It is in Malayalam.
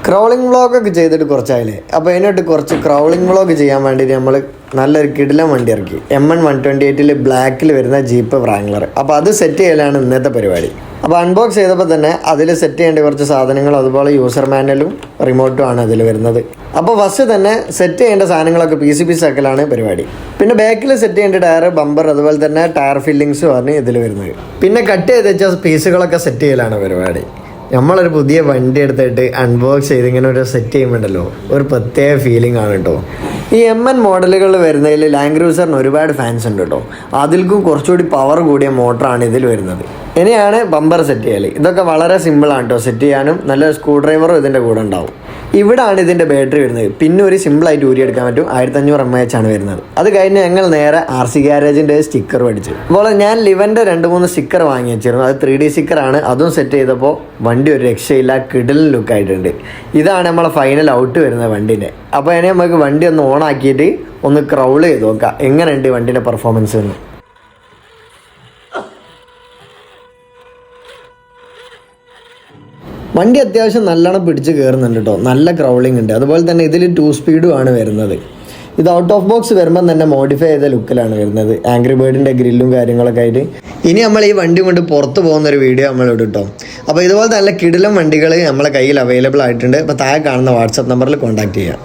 ക്രൗളിംഗ് വ്ളോഗൊക്കെ ചെയ്തിട്ട് കുറച്ചായില്ലേ. അപ്പോൾ അതിനായിട്ട് കുറച്ച് ക്രൗളിംഗ് വ്ളോഗ് ചെയ്യാൻ വേണ്ടിയിട്ട് നമ്മൾ നല്ലൊരു കിടിലം വണ്ടി ഇറക്കി. MN 128 ബ്ലാക്കിൽ വരുന്ന ജീപ്പ് വ്രാംഗ്ലർ. അപ്പോൾ അത് സെറ്റ് ചെയ്യലാണ് ഇന്നത്തെ പരിപാടി. അപ്പോൾ അൺബോക്സ് ചെയ്തപ്പോൾ തന്നെ അതിൽ സെറ്റ് ചെയ്യേണ്ട കുറച്ച് സാധനങ്ങൾ, അതുപോലെ യൂസർ മാനുവലും റിമോട്ടും ആണ് അതിൽ വരുന്നത്. അപ്പോൾ ഫസ്റ്റ് തന്നെ സെറ്റ് ചെയ്യേണ്ട സാധനങ്ങളൊക്കെ PCB ആക്കലാണ് പരിപാടി. പിന്നെ ബാക്കിൽ സെറ്റ് ചെയ്യേണ്ട ടയർ, ബമ്പർ, അതുപോലെ തന്നെ ടയർ ഫില്ലിങ്സും ആണ് ഇതിൽ വരുന്നത്. പിന്നെ കട്ട് ചെയ്ത് വെച്ച പീസുകളൊക്കെ സെറ്റ് ചെയ്യലാണ് പരിപാടി. നമ്മളൊരു പുതിയ വണ്ടി എടുത്തിട്ട് അൺബോക്സ് ചെയ്ത് ഇങ്ങനെ ഒരു സെറ്റ് ചെയ്യുമ്പോണ്ടല്ലോ ഒരു പ്രത്യേക ഫീലിംഗ് ആണ് കേട്ടോ. ഈ MN മോഡലുകളിൽ വരുന്നതിൽ ലാൻഡ് ക്രൂസറിന് ഒരുപാട് ഫാൻസ് ഉണ്ട് കേട്ടോ. അതിൽക്കും കുറച്ചുകൂടി പവർ കൂടിയ മോട്ടറാണ് ഇതിൽ വരുന്നത്. ഇനിയാണ് ബമ്പർ സെറ്റ് ചെയ്യൽ. ഇതൊക്കെ വളരെ സിമ്പിളാണ് കേട്ടോ സെറ്റ് ചെയ്യാനും. നല്ലൊരു സ്ക്രൂ ഡ്രൈവറും ഇതിൻ്റെ കൂടെ ഉണ്ടാവും. ഇവിടാണ് ഇതിൻ്റെ ബാറ്ററി വരുന്നത്. പിന്നെ ഒരു സിമ്പിളായിട്ട് ഊരിയെടുക്കാൻ പറ്റും. 1500 mAh ആണ് വരുന്നത്. അത് കഴിഞ്ഞ് ഞങ്ങൾ നേരെ RC ഗ്യാരേജിൻ്റെ സ്റ്റിക്കർ മേടിച്ചു. അപ്പോൾ ഞാൻ ലിവൻ്റെ 2-3 സ്റ്റിക്കർ വാങ്ങി വെച്ചിരുന്നു. അത് 3D സ്റ്റിക്കറാണ്. അതും സെറ്റ് ചെയ്തപ്പോൾ വണ്ടി ഒരു രക്ഷയില്ല, കിടിലൻ ലുക്കായിട്ടുണ്ട്. ഇതാണ് നമ്മളെ ഫൈനൽ ഔട്ട് വരുന്നത് വണ്ടീൻ്റെ. അപ്പോൾ അതിനെ നമുക്ക് വണ്ടി ഒന്ന് ഓൺ ആക്കിയിട്ട് ഒന്ന് ക്രൗൾ ചെയ്ത് നോക്കാം എങ്ങനെയുണ്ട് വണ്ടീൻ്റെ പെർഫോമൻസ് എന്ന്. വണ്ടി അത്യാവശ്യം നല്ലോണം പിടിച്ച് കയറുന്നുണ്ട് കേട്ടോ. നല്ല ക്രൗളിംഗ് ഉണ്ട്. അതുപോലെ തന്നെ ഇതിൽ 2 സ്പീഡും ആണ് വരുന്നത്. ഇത് ഔട്ട് ഓഫ് ബോക്സ് വരുമ്പോൾ തന്നെ മോഡിഫൈ ചെയ്ത ലുക്കിലാണ് വരുന്നത്. ആംഗ്രി ബേർഡിൻ്റെ ഗ്രില്ലും കാര്യങ്ങളൊക്കെ ആയിട്ട്. ഇനി നമ്മൾ ഈ വണ്ടി കൊണ്ട് പുറത്ത് പോകുന്നൊരു വീഡിയോ നമ്മൾ ഇടും കേട്ടോ. അപ്പോൾ ഇതുപോലത്തെ നല്ല കിടിലം വണ്ടികൾ നമ്മളെ കയ്യിൽ അവൈലബിൾ ആയിട്ടുണ്ട്. അപ്പോൾ താഴെ കാണുന്ന വാട്സപ്പ് നമ്പറിൽ കോൺടാക്ട് ചെയ്യാം.